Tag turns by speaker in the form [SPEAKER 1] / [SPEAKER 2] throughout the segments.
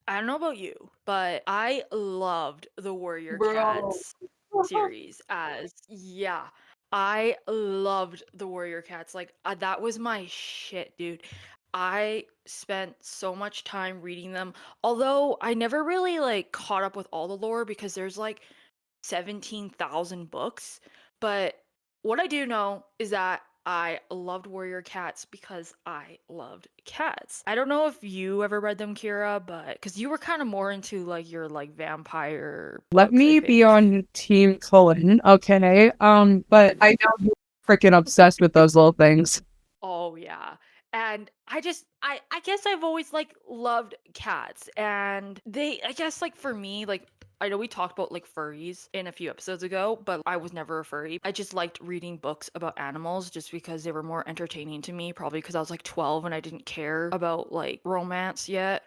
[SPEAKER 1] I don't know about you, but I loved the Warrior
[SPEAKER 2] Bro.
[SPEAKER 1] Cats series yeah. I loved the Warrior Cats. Like that was my shit, dude. I spent so much time reading them. Although I never really like caught up with all the lore because there's like 17,000 books. But what I do know is that I loved Warrior Cats because I loved cats. I don't know if you ever read them, Kira, but because you were kind of more into like your like vampire
[SPEAKER 2] Let
[SPEAKER 1] books, I
[SPEAKER 2] me be
[SPEAKER 1] think.
[SPEAKER 2] on Team Cullen, okay? But I know you're freaking obsessed with those little things.
[SPEAKER 1] Oh yeah. And I guess I've always like loved cats and they I guess like for me like I know we talked about like furries in a few episodes ago, but I was never a furry. I just liked reading books about animals just because they were more entertaining to me, probably because I was like 12 and I didn't care about like romance yet.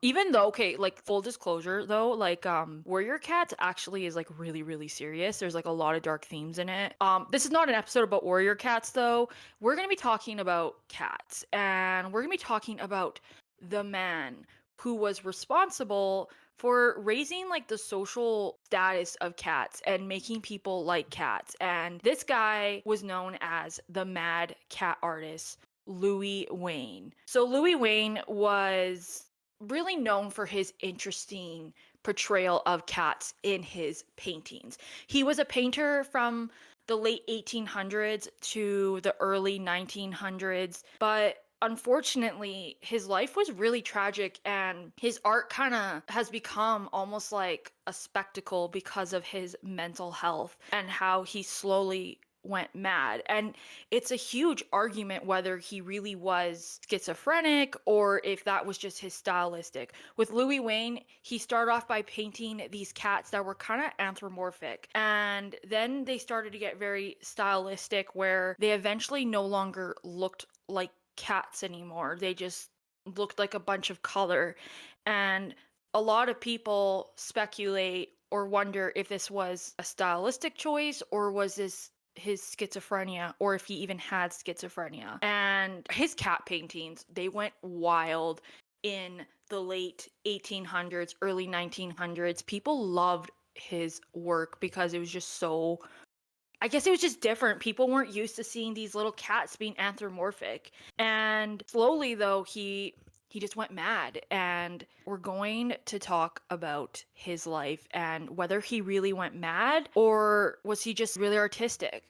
[SPEAKER 1] Even though okay, like full disclosure though, like Warrior Cats actually is like really really serious. There's like a lot of dark themes in it. This is not an episode about Warrior Cats though. We're going to be talking about cats, and we're going to be talking about the man who was responsible for raising like the social status of cats and making people like cats. And this guy was known as the mad cat artist, Louis Wayne. So Louis Wayne was really known for his interesting portrayal of cats in his paintings. He was a painter from the late 1800s to the early 1900s, but unfortunately, his life was really tragic and his art kind of has become almost like a spectacle because of his mental health and how he slowly went mad. And it's a huge argument whether he really was schizophrenic or if that was just his stylistic. With Louis Wayne, he started off by painting these cats that were kind of anthropomorphic. And then they started to get very stylistic where they eventually no longer looked like cats anymore. They just looked like a bunch of color. And a lot of people speculate or wonder if this was a stylistic choice or was this his schizophrenia or if he even had schizophrenia. And his cat paintings, they went wild in the late 1800s, early 1900s. People loved his work because it was just so I guess it was just different. People weren't used to seeing these little cats being anthropomorphic. And slowly though, he just went mad and we're going to talk about his life and whether he really went mad or was he just really artistic.